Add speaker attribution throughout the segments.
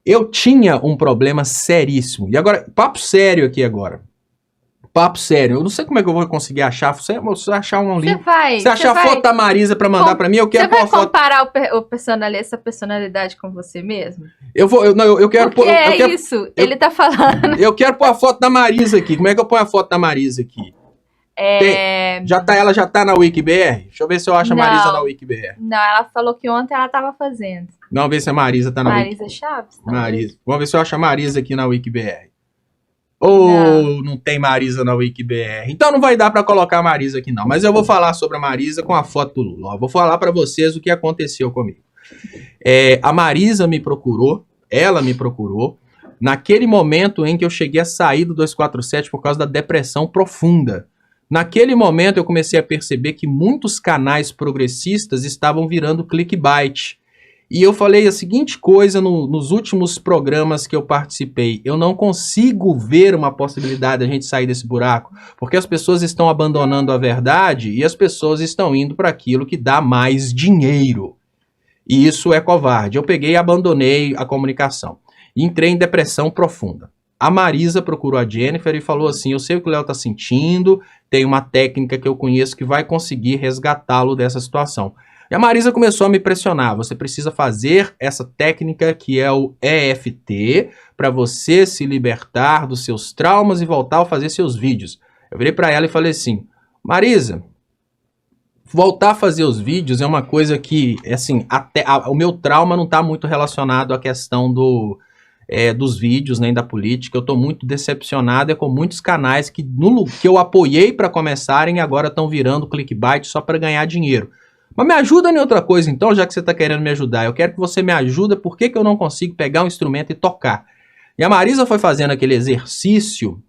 Speaker 1: Eu tinha um problema seríssimo. E agora, papo sério aqui agora. Papo sério. Eu não sei como é que eu vou conseguir achar. Você achar um link. Você achar a foto da Marisa pra mandar pra mim, eu quero pôr a foto.
Speaker 2: Você vai comparar essa personalidade com você mesmo?
Speaker 1: Eu quero pôr.
Speaker 2: Isso, ele tá falando.
Speaker 1: Eu quero pôr a foto da Marisa aqui. Como é que eu ponho a foto da Marisa aqui? Ela já tá na WikiBR? Deixa eu ver se eu acho a Marisa na WikiBR.
Speaker 2: Não, ela falou que ontem ela tava fazendo.
Speaker 1: Vamos ver se a Marisa tá na
Speaker 2: Marisa Chaves?
Speaker 1: Marisa. Vamos ver se eu acho a Marisa aqui na WikiBR. Ou não tem Marisa na WikiBR. Então não vai dar pra colocar a Marisa aqui não. Mas eu vou falar sobre a Marisa com a foto do Lula. Vou falar pra vocês o que aconteceu comigo. A Marisa me procurou. Ela me procurou. Naquele momento em que eu cheguei a sair do 247 por causa da depressão profunda. Naquele momento eu comecei a perceber que muitos canais progressistas estavam virando clickbait. E eu falei a seguinte coisa nos últimos programas que eu participei. Eu não consigo ver uma possibilidade de a gente sair desse buraco, porque as pessoas estão abandonando a verdade e as pessoas estão indo para aquilo que dá mais dinheiro. E isso é covarde. Eu peguei e abandonei a comunicação. E entrei em depressão profunda. A Marisa procurou a Jennifer e falou assim, eu sei o que o Léo tá sentindo, tem uma técnica que eu conheço que vai conseguir resgatá-lo dessa situação. E a Marisa começou a me pressionar, você precisa fazer essa técnica que é o EFT, para você se libertar dos seus traumas e voltar a fazer seus vídeos. Eu virei para ela e falei assim, Marisa, voltar a fazer os vídeos é uma coisa que, assim, o meu trauma não está muito relacionado à questão dos vídeos, nem da política. Eu estou muito decepcionado com muitos canais que eu apoiei para começarem agora estão virando clickbait só para ganhar dinheiro. Mas me ajuda em outra coisa então, já que você está querendo me ajudar. Eu quero que você me ajude, por que eu não consigo pegar um instrumento e tocar? E a Marisa foi fazendo aquele exercício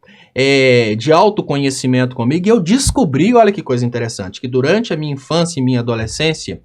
Speaker 1: de autoconhecimento comigo e eu descobri, olha que coisa interessante, que durante a minha infância e minha adolescência,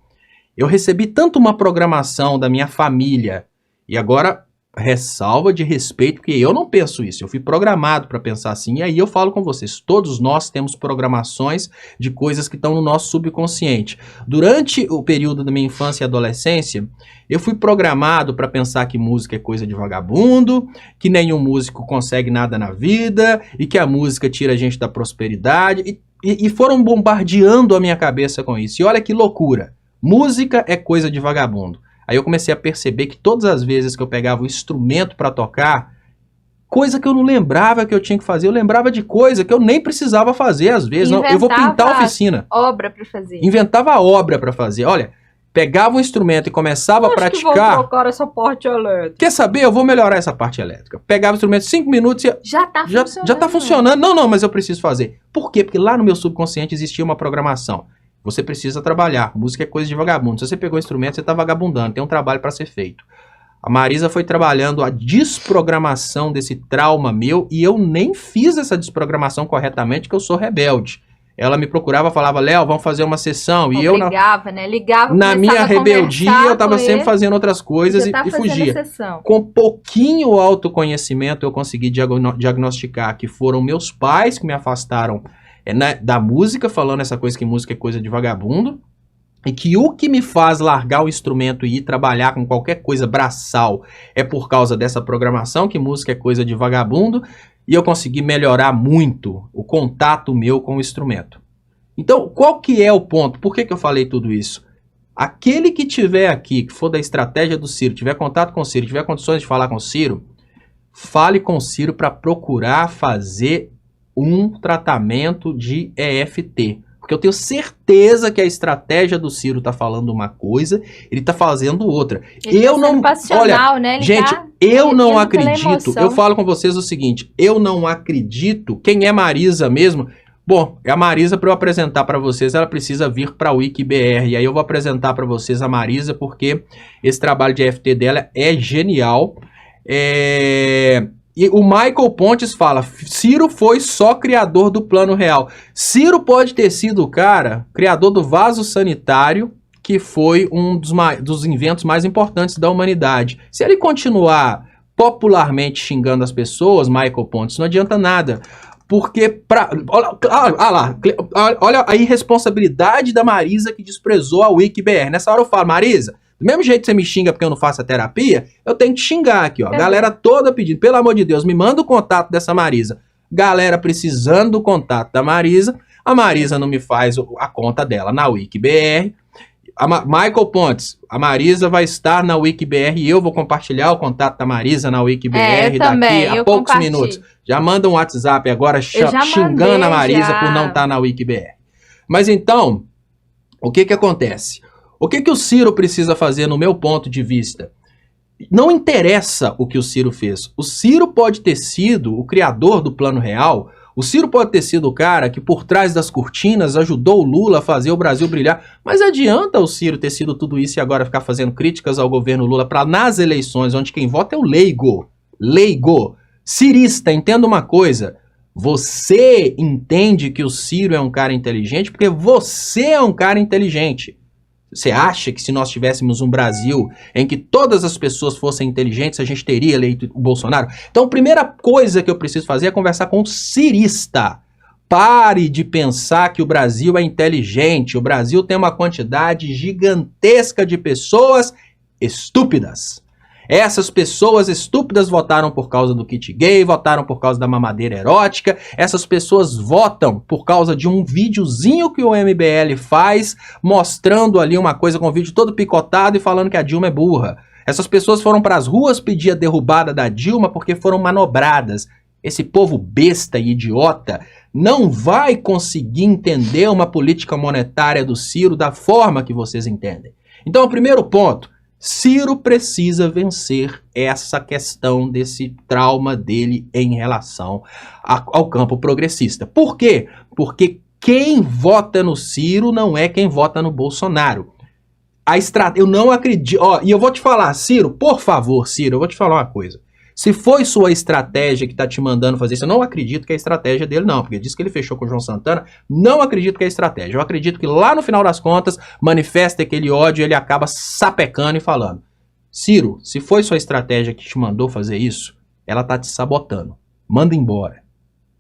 Speaker 1: eu recebi tanto uma programação da minha família, e agora ressalva de respeito, porque eu não penso isso, eu fui programado para pensar assim, e aí eu falo com vocês, todos nós temos programações de coisas que estão no nosso subconsciente. Durante o período da minha infância e adolescência, eu fui programado para pensar que música é coisa de vagabundo, que nenhum músico consegue nada na vida, e que a música tira a gente da prosperidade, e foram bombardeando a minha cabeça com isso. E olha que loucura, música é coisa de vagabundo. Aí eu comecei a perceber que todas as vezes que eu pegava o instrumento para tocar, coisa que eu não lembrava que eu tinha que fazer, eu lembrava de coisa que eu nem precisava fazer às vezes. Não, eu vou pintar a oficina.
Speaker 2: Obra para fazer.
Speaker 1: Inventava a obra para fazer. Olha, pegava um instrumento e começava a praticar.
Speaker 2: Que vou trocar essa parte elétrica.
Speaker 1: Quer saber? Eu vou melhorar essa parte elétrica. Pegava o instrumento 5 minutos e
Speaker 2: já tá
Speaker 1: funcionando. Não, mas eu preciso fazer. Por quê? Porque lá no meu subconsciente existia uma programação. Você precisa trabalhar. Música é coisa de vagabundo. Se você pegou o instrumento, você está vagabundando. Tem um trabalho para ser feito. A Marisa foi trabalhando a desprogramação desse trauma meu e eu nem fiz essa desprogramação corretamente, porque eu sou rebelde. Ela me procurava, falava, Léo, vamos fazer uma sessão. E
Speaker 2: ligava, né? Ligava,
Speaker 1: na minha rebeldia, eu estava sempre fazendo outras coisas e fugia. Com pouquinho autoconhecimento, eu consegui diagnosticar que foram meus pais que me afastaram da música, falando essa coisa que música é coisa de vagabundo, e que o que me faz largar o instrumento e ir trabalhar com qualquer coisa braçal é por causa dessa programação, que música é coisa de vagabundo, e eu consegui melhorar muito o contato meu com o instrumento. Então, qual que é o ponto? Por que eu falei tudo isso? Aquele que tiver aqui, que for da estratégia do Ciro, tiver contato com o Ciro, tiver condições de falar com o Ciro, fale com o Ciro para procurar fazer um tratamento de EFT. Porque eu tenho certeza que a estratégia do Ciro tá falando uma coisa, ele tá fazendo outra. Eu não, olha,
Speaker 2: né?
Speaker 1: Gente, eu não acredito. Eu falo com vocês o seguinte, eu não acredito. Quem é Marisa mesmo? Bom, a Marisa, para eu apresentar para vocês, ela precisa vir para o WikiBR. E aí eu vou apresentar para vocês a Marisa, porque esse trabalho de EFT dela é genial. E o Michael Pontes fala, Ciro foi só criador do Plano Real. Ciro pode ter sido o cara, criador do vaso sanitário, que foi um dos inventos mais importantes da humanidade. Se ele continuar popularmente xingando as pessoas, Michael Pontes, não adianta nada. Porque, olha a irresponsabilidade da Marisa que desprezou a WikiBR. Nessa hora eu falo, Marisa, Do mesmo jeito que você me xinga porque eu não faço a terapia, eu teno que xingar aqui, ó.
Speaker 2: É.
Speaker 1: Galera toda pedindo, pelo amor de Deus, me manda o contato dessa Marisa. Galera precisando do contato da Marisa. A Marisa não me faz a conta dela na WikiBR. Michael Pontes, a Marisa vai estar na WikiBR e eu vou compartilhar o contato da Marisa na WikiBR daqui a poucos minutos. Já manda um WhatsApp agora xingando a Marisa por não estar na WikiBR. Mas então, o que acontece? O que o Ciro precisa fazer, no meu ponto de vista? Não interessa o que o Ciro fez. O Ciro pode ter sido o criador do Plano Real. O Ciro pode ter sido o cara que, por trás das cortinas, ajudou o Lula a fazer o Brasil brilhar. Mas adianta o Ciro ter sido tudo isso e agora ficar fazendo críticas ao governo Lula para, nas eleições, onde quem vota é o leigo. Leigo. Cirista, entenda uma coisa. Você entende que o Ciro é um cara inteligente porque você é um cara inteligente. Você acha que se nós tivéssemos um Brasil em que todas as pessoas fossem inteligentes, a gente teria eleito o Bolsonaro? Então, a primeira coisa que eu preciso fazer é conversar com o cirista. Pare de pensar que o Brasil é inteligente. O Brasil tem uma quantidade gigantesca de pessoas estúpidas. Essas pessoas estúpidas votaram por causa do kit gay, votaram por causa da mamadeira erótica, essas pessoas votam por causa de um videozinho que o MBL faz, mostrando ali uma coisa com o vídeo todo picotado e falando que a Dilma é burra. Essas pessoas foram para as ruas pedir a derrubada da Dilma porque foram manobradas. Esse povo besta e idiota não vai conseguir entender uma política monetária do Ciro da forma que vocês entendem. Então, o primeiro ponto, Ciro precisa vencer essa questão desse trauma dele em relação ao campo progressista. Por quê? Porque quem vota no Ciro não é quem vota no Bolsonaro. Eu não acredito... e eu vou te falar, Ciro, por favor, Ciro, eu vou te falar uma coisa. Se foi sua estratégia que tá te mandando fazer isso, eu não acredito que é a estratégia dele, não. Porque disse que ele fechou com o João Santana. Não acredito que é a estratégia. Eu acredito que lá no final das contas, manifesta aquele ódio e ele acaba sapecando e falando. Ciro, se foi sua estratégia que te mandou fazer isso, ela tá te sabotando. Manda embora.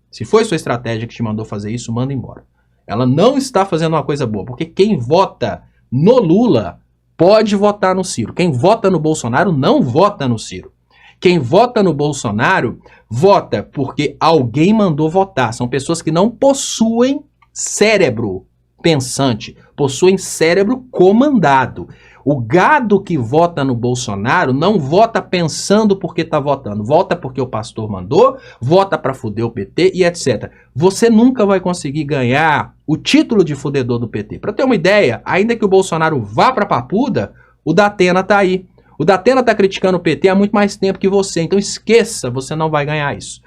Speaker 1: Se foi sua estratégia que te mandou fazer isso, manda embora. Ela não está fazendo uma coisa boa. Porque quem vota no Lula pode votar no Ciro. Quem vota no Bolsonaro não vota no Ciro. Quem vota no Bolsonaro, vota porque alguém mandou votar. São pessoas que não possuem cérebro pensante, possuem cérebro comandado. O gado que vota no Bolsonaro não vota pensando porque tá votando. Vota porque o pastor mandou, vota para fuder o PT e etc. Você nunca vai conseguir ganhar o título de fudedor do PT. Para ter uma ideia, ainda que o Bolsonaro vá para Papuda, o Datena tá aí. O Datena tá criticando o PT há muito mais tempo que você, então esqueça, você não vai ganhar isso.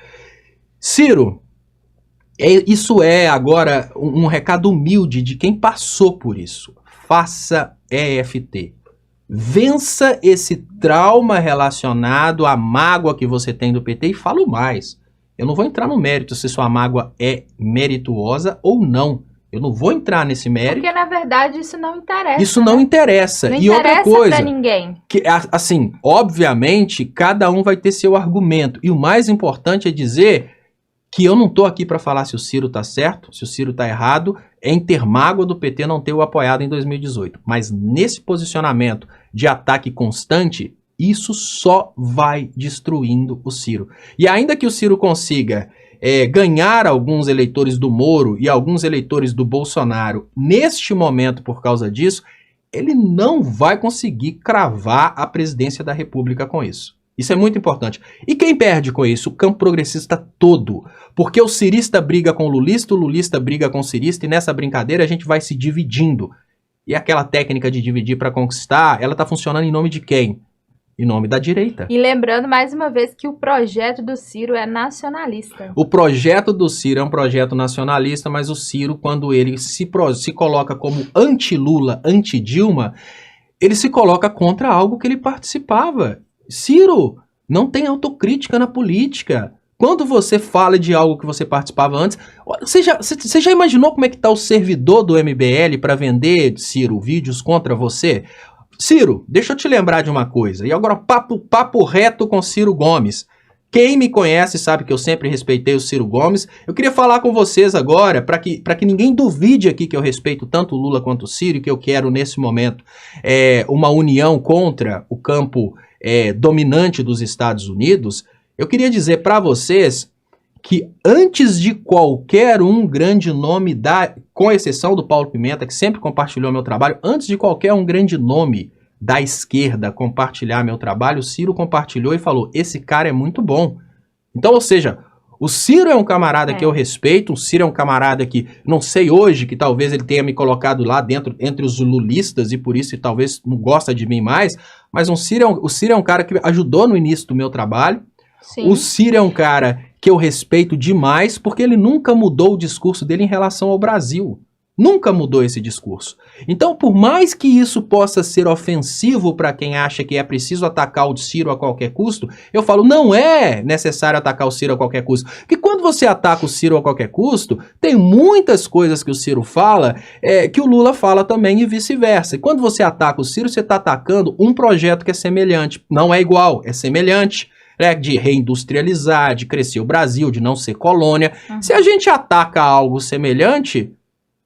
Speaker 1: Ciro, isso é agora um recado humilde de quem passou por isso. Faça EFT. Vença esse trauma relacionado à mágoa que você tem do PT e falo mais. Eu não vou entrar no mérito se sua mágoa é merituosa ou não. Eu não vou entrar nesse mérito.
Speaker 2: Porque, na verdade, isso não interessa.
Speaker 1: Isso não interessa.
Speaker 2: Não
Speaker 1: e
Speaker 2: interessa
Speaker 1: outra coisa,
Speaker 2: pra ninguém.
Speaker 1: Que, assim, obviamente, cada um vai ter seu argumento. E o mais importante é dizer que eu não tô aqui para falar se o Ciro tá certo, se o Ciro tá errado, em ter mágoa do PT não ter o apoiado em 2018. Mas nesse posicionamento de ataque constante, isso só vai destruindo o Ciro. E ainda que o Ciro consiga ganhar alguns eleitores do Moro e alguns eleitores do Bolsonaro neste momento por causa disso, ele não vai conseguir cravar a presidência da República com isso. Isso é muito importante. E quem perde com isso? O campo progressista todo. Porque o cirista briga com o lulista briga com o cirista, e nessa brincadeira a gente vai se dividindo. E aquela técnica de dividir para conquistar, ela tá funcionando em nome de quem? Em nome da direita.
Speaker 2: E lembrando mais uma vez que o projeto do Ciro é nacionalista.
Speaker 1: O projeto do Ciro é um projeto nacionalista, mas o Ciro, quando ele se coloca como anti-Lula, anti-Dilma, ele se coloca contra algo que ele participava. Ciro, não tem autocrítica na política. Quando você fala de algo que você participava antes, você já imaginou como é que tá o servidor do MBL para vender, Ciro, vídeos contra você? Ciro, deixa eu te lembrar de uma coisa. E agora papo reto com Ciro Gomes. Quem me conhece sabe que eu sempre respeitei o Ciro Gomes. Eu queria falar com vocês agora, para que ninguém duvide aqui que eu respeito tanto o Lula quanto o Ciro, e que eu quero, nesse momento, uma união contra o campo dominante dos Estados Unidos. Eu queria dizer para vocês que antes de qualquer um grande nome, com exceção do Paulo Pimenta, que sempre compartilhou meu trabalho, antes de qualquer um grande nome da esquerda compartilhar meu trabalho, o Ciro compartilhou e falou, esse cara é muito bom. Então, ou seja, o Ciro é um camarada que eu respeito, o Ciro é um camarada que, não sei hoje, que talvez ele tenha me colocado lá dentro, entre os lulistas, e por isso talvez não gosta de mim mais, mas o Ciro é um cara que ajudou no início do meu trabalho. Sim. O Ciro é um cara que eu respeito demais, porque ele nunca mudou o discurso dele em relação ao Brasil. Nunca mudou esse discurso. Então, por mais que isso possa ser ofensivo para quem acha que é preciso atacar o Ciro a qualquer custo, eu falo, não é necessário atacar o Ciro a qualquer custo. Porque quando você ataca o Ciro a qualquer custo, tem muitas coisas que o Ciro fala que o Lula fala também e vice-versa. E quando você ataca o Ciro, você está atacando um projeto que é semelhante. Não é igual, é semelhante. De reindustrializar, de crescer o Brasil, de não ser colônia. Se a gente ataca algo semelhante,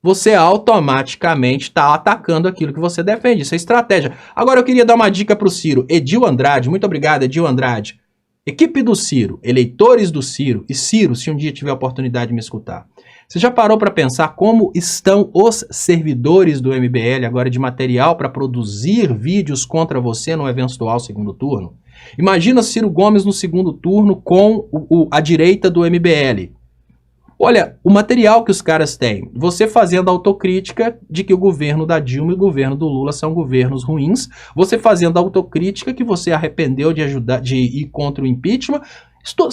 Speaker 1: você automaticamente está atacando aquilo que você defende. Isso é estratégia. Agora eu queria dar uma dica para o Ciro. Edil Andrade, muito obrigado, Edil Andrade. Equipe do Ciro, eleitores do Ciro, e Ciro, se um dia tiver a oportunidade de me escutar. Você já parou para pensar como estão os servidores do MBL agora de material para produzir vídeos contra você no eventual segundo turno? Imagina Ciro Gomes no segundo turno com a direita do MBL. Olha, o material que os caras têm, você fazendo autocrítica de que o governo da Dilma e o governo do Lula são governos ruins, você fazendo autocrítica que você arrependeu de ir contra o impeachment,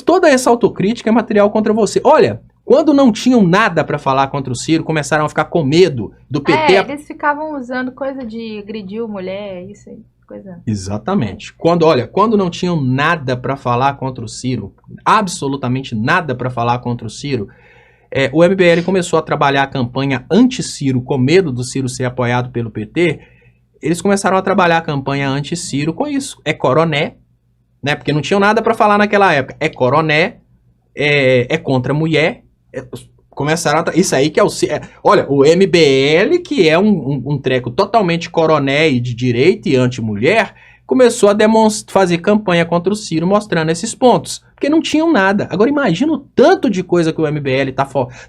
Speaker 1: toda essa autocrítica é material contra você. Olha, quando não tinham nada para falar contra o Ciro, começaram a ficar com medo do PT.
Speaker 2: Eles ficavam usando coisa de agredir mulher, isso aí. Coisa.
Speaker 1: Exatamente. Quando não tinham nada para falar contra o Ciro, absolutamente nada para falar contra o Ciro, o MBL começou a trabalhar a campanha anti-Ciro, com medo do Ciro ser apoiado pelo PT. Eles começaram a trabalhar a campanha anti-Ciro com isso. É coroné, né? Porque não tinham nada para falar naquela época. É coroné, é contra a mulher. Começaram a... Isso aí que é o... olha, o MBL, que é um treco totalmente coroné e de direita e anti-mulher, começou a fazer campanha contra o Ciro mostrando esses pontos. Porque não tinham nada. Agora imagina o tanto de coisa que o MBL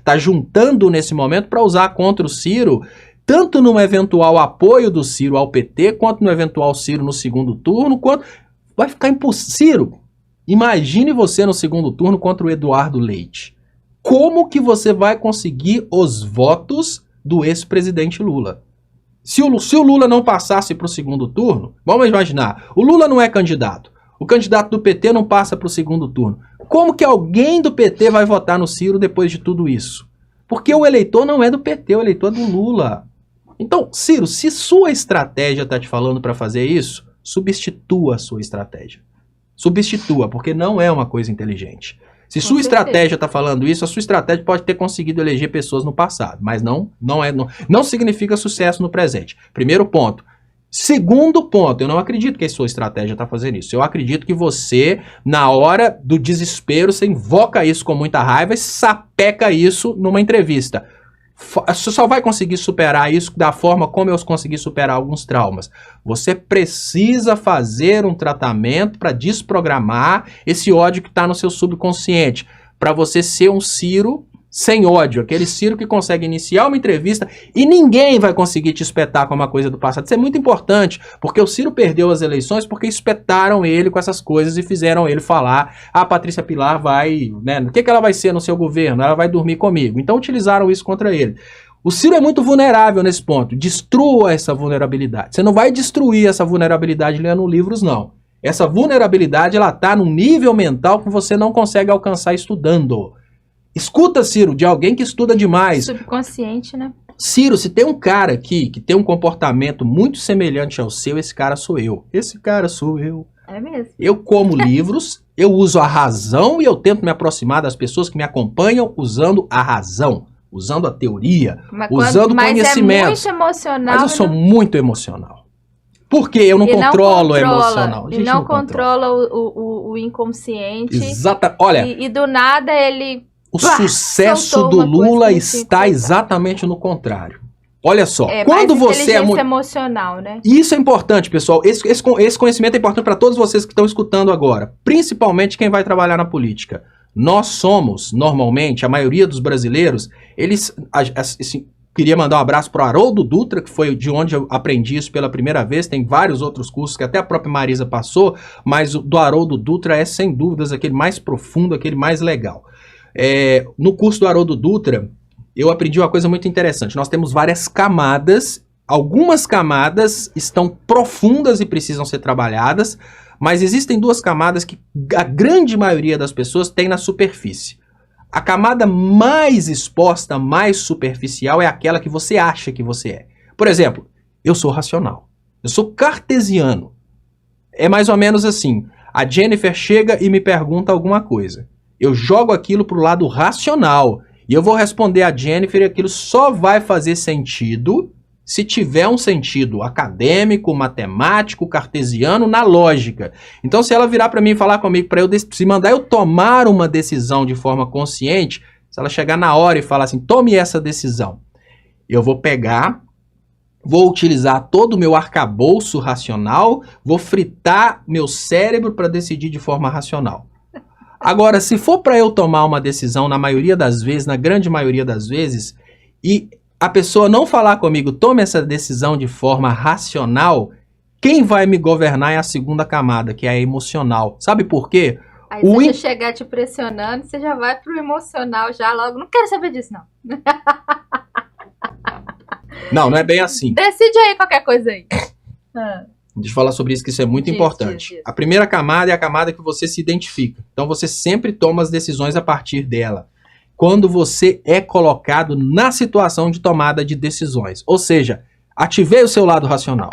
Speaker 1: tá juntando nesse momento para usar contra o Ciro, tanto no eventual apoio do Ciro ao PT, quanto no eventual Ciro no segundo turno, quanto... Vai ficar impossível. Imagine você no segundo turno contra o Eduardo Leite. Como que você vai conseguir os votos do ex-presidente Lula? Se o Lula não passasse para o segundo turno, vamos imaginar, o Lula não é candidato, o candidato do PT não passa para o segundo turno. Como que alguém do PT vai votar no Ciro depois de tudo isso? Porque o eleitor não é do PT, o eleitor é do Lula. Então, Ciro, se sua estratégia está te falando para fazer isso, substitua a sua estratégia. Substitua, porque não é uma coisa inteligente. Se sua estratégia está falando isso, a sua estratégia pode ter conseguido eleger pessoas no passado, mas não significa sucesso no presente. Primeiro ponto. Segundo ponto, eu não acredito que a sua estratégia está fazendo isso. Eu acredito que você, na hora do desespero, você invoca isso com muita raiva e sapeca isso numa entrevista. Você só vai conseguir superar isso da forma como eu consegui superar alguns traumas. Você precisa fazer um tratamento para desprogramar esse ódio que está no seu subconsciente. Para você ser um Ciro sem ódio. Aquele Ciro que consegue iniciar uma entrevista e ninguém vai conseguir te espetar com uma coisa do passado. Isso é muito importante, porque o Ciro perdeu as eleições porque espetaram ele com essas coisas e fizeram ele falar: a Patrícia Pilar vai... né, o que ela vai ser no seu governo? Ela vai dormir comigo. Então utilizaram isso contra ele. O Ciro é muito vulnerável nesse ponto. Destrua essa vulnerabilidade. Você não vai destruir essa vulnerabilidade lendo livros, não. Essa vulnerabilidade, ela está num nível mental que você não consegue alcançar estudando. Escuta, Ciro, de alguém que estuda demais.
Speaker 2: Subconsciente, né?
Speaker 1: Ciro, se tem um cara aqui que tem um comportamento muito semelhante ao seu, esse cara sou eu. Esse cara sou eu.
Speaker 2: É mesmo.
Speaker 1: Eu como livros, eu uso a razão e eu tento me aproximar das pessoas que me acompanham usando a razão, usando a teoria, usando conhecimento.
Speaker 2: Mas é muito emocional.
Speaker 1: Mas eu sou muito emocional. Porque eu não controlo o emocional.
Speaker 2: E não controla o o inconsciente.
Speaker 1: Exata. Olha,
Speaker 2: E do nada ele...
Speaker 1: o sucesso do Lula está exatamente no contrário. Olha só, quando você é muito
Speaker 2: emocional, né?
Speaker 1: Isso é importante, pessoal. Esse conhecimento é importante para todos vocês que estão escutando agora, principalmente quem vai trabalhar na política. Nós somos, normalmente, a maioria dos brasileiros, eles... Queria mandar um abraço para o Haroldo Dutra, que foi de onde eu aprendi isso pela primeira vez. Tem vários outros cursos que até a própria Marisa passou, mas o do Haroldo Dutra é, sem dúvidas, aquele mais profundo, aquele mais legal. No curso do Haroldo Dutra, eu aprendi uma coisa muito interessante. Nós temos várias camadas, algumas camadas estão profundas e precisam ser trabalhadas, mas existem duas camadas que a grande maioria das pessoas tem na superfície. A camada mais exposta, mais superficial, é aquela que você acha que você é. Por exemplo, eu sou racional, eu sou cartesiano. É mais ou menos assim, a Jennifer chega e me pergunta alguma coisa. Eu jogo aquilo pro lado racional. E eu vou responder a Jennifer e aquilo só vai fazer sentido se tiver um sentido acadêmico, matemático, cartesiano, na lógica. Então, se ela virar para mim e falar comigo, se mandar eu tomar uma decisão de forma consciente, se ela chegar na hora e falar assim, tome essa decisão, eu vou pegar, vou utilizar todo o meu arcabouço racional, vou fritar meu cérebro para decidir de forma racional. Agora, se for para eu tomar uma decisão, na maioria das vezes, na grande maioria das vezes, e a pessoa não falar comigo, tome essa decisão de forma racional, quem vai me governar é a segunda camada, que é a emocional. Sabe por quê?
Speaker 2: Aí se você chegar te pressionando, você já vai pro emocional já logo. Não quero saber disso, não.
Speaker 1: Não é bem assim.
Speaker 2: Decide aí qualquer coisa aí.
Speaker 1: Deixa eu falar sobre isso, que isso é muito importante. A primeira camada é a camada que você se identifica. Então você sempre toma as decisões a partir dela. Quando você é colocado na situação de tomada de decisões. Ou seja, ativei o seu lado racional.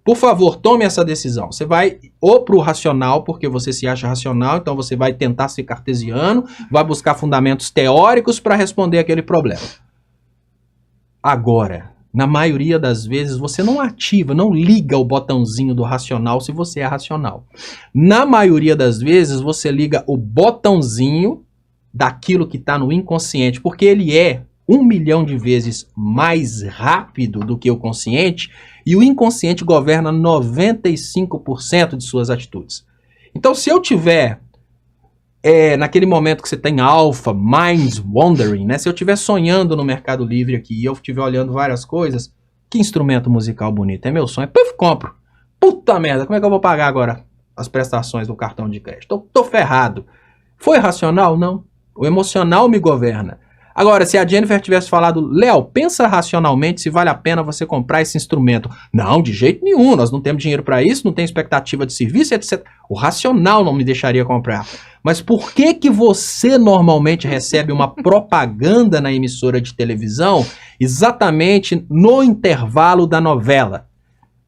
Speaker 1: Por favor, tome essa decisão. Você vai ou para o racional, porque você se acha racional, então você vai tentar ser cartesiano, vai buscar fundamentos teóricos para responder aquele problema. Agora, na maioria das vezes, você não ativa, não liga o botãozinho do racional se você é racional. Na maioria das vezes, você liga o botãozinho daquilo que está no inconsciente, porque ele é 1 milhão de vezes mais rápido do que o consciente, e o inconsciente governa 95% de suas atitudes. Então, se eu tiver, naquele momento que você tem alpha, mind wandering, né? Se eu estiver sonhando no Mercado Livre aqui e eu estiver olhando várias coisas, que instrumento musical bonito, é meu sonho, puf, compro. Puta merda, como é que eu vou pagar agora as prestações do cartão de crédito? Tô ferrado. Foi racional? Não. O emocional me governa. Agora, se a Jennifer tivesse falado, Léo, pensa racionalmente se vale a pena você comprar esse instrumento. Não, de jeito nenhum, nós não temos dinheiro para isso, não tem expectativa de serviço, etc. O racional não me deixaria comprar. Mas por que que você normalmente recebe uma propaganda na emissora de televisão exatamente no intervalo da novela?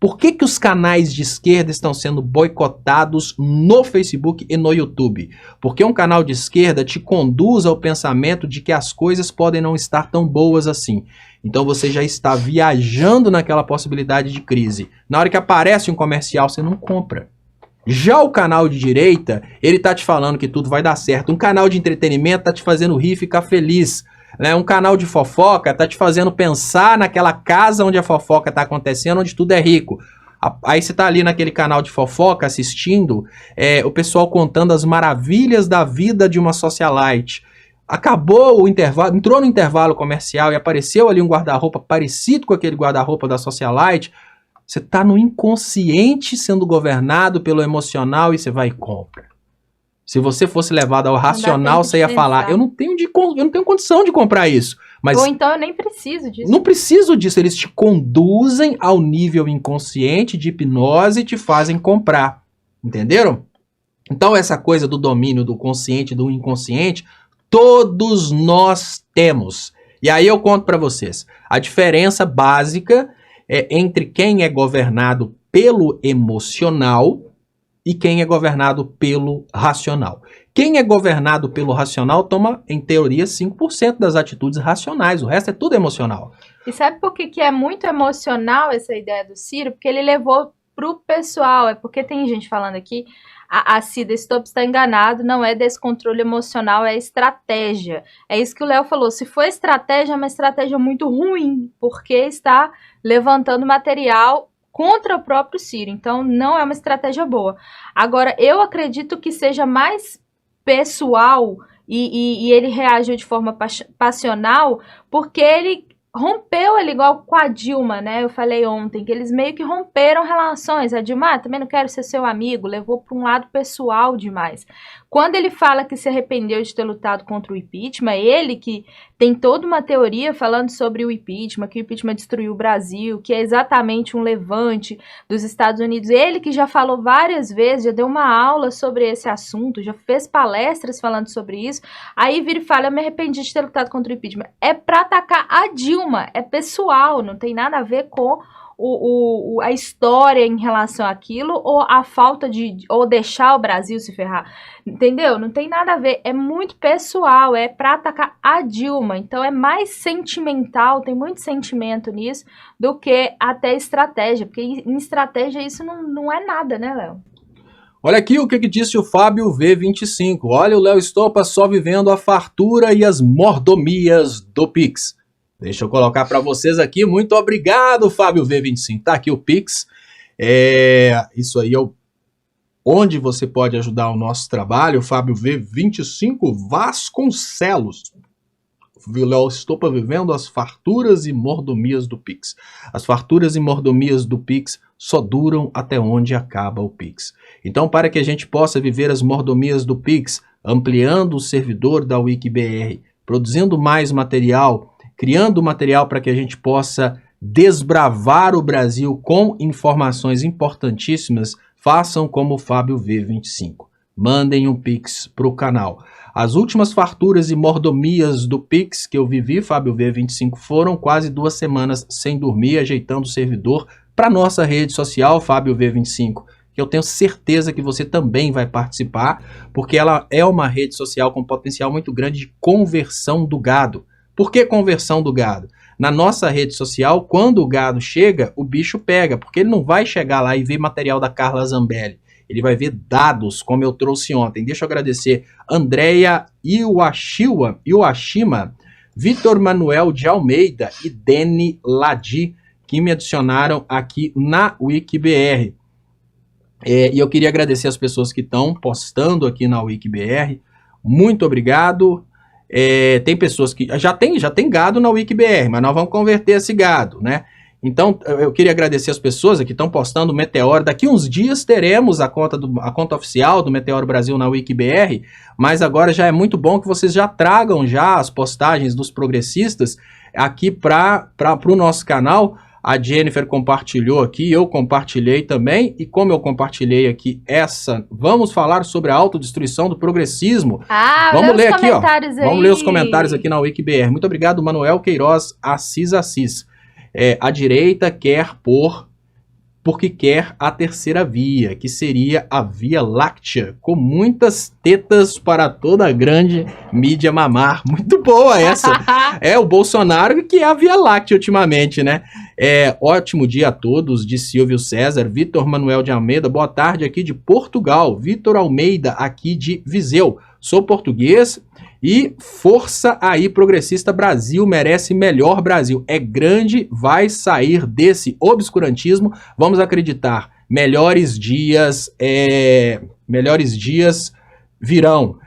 Speaker 1: Por que que os canais de esquerda estão sendo boicotados no Facebook e no YouTube? Porque um canal de esquerda te conduz ao pensamento de que as coisas podem não estar tão boas assim. Então você já está viajando naquela possibilidade de crise. Na hora que aparece um comercial, você não compra. Já o canal de direita, ele tá te falando que tudo vai dar certo. Um canal de entretenimento tá te fazendo rir e ficar feliz. Um canal de fofoca tá te fazendo pensar naquela casa onde a fofoca tá acontecendo, onde tudo é rico. Aí você tá ali naquele canal de fofoca assistindo o pessoal contando as maravilhas da vida de uma socialite. Acabou o intervalo, entrou no intervalo comercial e apareceu ali um guarda-roupa parecido com aquele guarda-roupa da socialite. Você tá no inconsciente sendo governado pelo emocional e você vai e compra. Se você fosse levado ao racional, você ia falar, eu não tenho condição de comprar isso. Mas
Speaker 2: ou então eu nem preciso disso.
Speaker 1: Não preciso disso, eles te conduzem ao nível inconsciente de hipnose e te fazem comprar. Entenderam? Então essa coisa do domínio do consciente e do inconsciente, todos nós temos. E aí eu conto para vocês. A diferença básica entre quem é governado pelo emocional e quem é governado pelo racional. Quem é governado pelo racional toma, em teoria, 5% das atitudes racionais. O resto é tudo emocional.
Speaker 2: E sabe por que é muito emocional essa ideia do Ciro? Porque ele levou pro pessoal. É porque tem gente falando aqui, A Cida Stop está enganado, não é descontrole emocional, é estratégia. É isso que o Léo falou, se for estratégia, é uma estratégia muito ruim, porque está levantando material contra o próprio Ciro, então não é uma estratégia boa. Agora, eu acredito que seja mais pessoal e ele reagiu de forma passional, porque ele rompeu ali igual com a Dilma, né? Eu falei ontem que eles meio que romperam relações. A Dilma, também não quero ser seu amigo, levou para um lado pessoal demais. Quando ele fala que se arrependeu de ter lutado contra o impeachment, ele que tem toda uma teoria falando sobre o impeachment, que o impeachment destruiu o Brasil, que é exatamente um levante dos Estados Unidos. Ele que já falou várias vezes, já deu uma aula sobre esse assunto, já fez palestras falando sobre isso. Aí vira e fala, eu me arrependi de ter lutado contra o impeachment. É pra atacar a Dilma, é pessoal, não tem nada a ver com a história em relação àquilo, ou a falta ou deixar o Brasil se ferrar, entendeu? Não tem nada a ver, é muito pessoal, é pra atacar a Dilma, então é mais sentimental, tem muito sentimento nisso, do que até estratégia, porque em estratégia isso não é nada, né, Léo?
Speaker 1: Olha aqui o que disse o Fábio V25. Olha o Léo Stoppa só vivendo a fartura e as mordomias do Pix. Deixa eu colocar para vocês aqui. Muito obrigado, Fábio V25. Tá aqui o Pix. Isso aí é onde você pode ajudar o nosso trabalho. Fábio V25 Vasconcelos. O Léo Stoppa vivendo as farturas e mordomias do Pix. As farturas e mordomias do Pix só duram até onde acaba o Pix. Então, para que a gente possa viver as mordomias do Pix, ampliando o servidor da WikiBR, produzindo mais material, criando material para que a gente possa desbravar o Brasil com informações importantíssimas, façam como o Fábio V25. Mandem um Pix para o canal. As últimas farturas e mordomias do Pix que eu vivi, Fábio V25, foram quase 2 semanas sem dormir, ajeitando o servidor para nossa rede social, Fábio V25, que eu tenho certeza que você também vai participar, porque ela é uma rede social com potencial muito grande de conversão do gado. Por que conversão do gado? Na nossa rede social, quando o gado chega, o bicho pega, porque ele não vai chegar lá e ver material da Carla Zambelli. Ele vai ver dados, como eu trouxe ontem. Deixa eu agradecer Andréia Iwashima, Vitor Manuel de Almeida e Deni Ladi, que me adicionaram aqui na WikiBR. E eu queria agradecer as pessoas que estão postando aqui na WikiBR. Muito obrigado. Tem pessoas que já tem gado na WikiBR, mas nós vamos converter esse gado, né? Então, eu queria agradecer as pessoas que estão postando o Meteoro. Daqui uns dias teremos a conta oficial do Meteoro Brasil na WikiBR, mas agora já é muito bom que vocês já tragam já as postagens dos progressistas aqui para o nosso canal. A Jennifer compartilhou aqui, eu compartilhei também, e como eu compartilhei aqui vamos falar sobre a autodestruição do progressismo. Vamos ler aqui, ó. Vamos ler os comentários aqui na WikiBR. Muito obrigado, Manuel Queiroz Assis. A direita quer porque quer a terceira via, que seria a Via Láctea, com muitas tetas para toda a grande mídia mamar. Muito boa essa. O Bolsonaro que é a Via Láctea ultimamente, né? Ótimo dia a todos, de Silvio César, Vitor Manuel de Almeida, boa tarde aqui de Portugal, Vitor Almeida aqui de Viseu, sou português e força aí progressista, Brasil merece melhor Brasil, é grande, vai sair desse obscurantismo, vamos acreditar, melhores dias virão.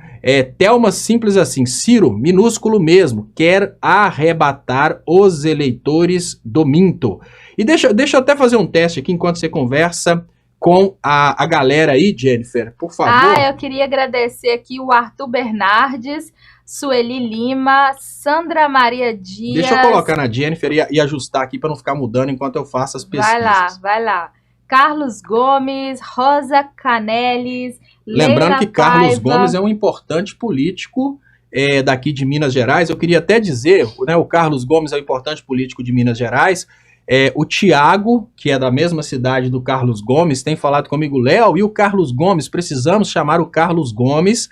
Speaker 1: Thelma simples assim, Ciro, minúsculo mesmo, quer arrebatar os eleitores do Minto. E deixa eu até fazer um teste aqui enquanto você conversa com a galera aí, Jennifer, por favor.
Speaker 2: Eu queria agradecer aqui o Arthur Bernardes, Sueli Lima, Sandra Maria Dias.
Speaker 1: Deixa eu colocar na Jennifer e ajustar aqui para não ficar mudando enquanto eu faço as pesquisas.
Speaker 2: Vai lá. Carlos Gomes, Rosa Canelis,
Speaker 1: lembrando que Carlos
Speaker 2: Paiva.
Speaker 1: Gomes é um importante político daqui de Minas Gerais. Eu queria até dizer, né, o Carlos Gomes é um importante político de Minas Gerais, O Tiago, que é da mesma cidade do Carlos Gomes, tem falado comigo, Léo, e o Carlos Gomes, precisamos chamar o Carlos Gomes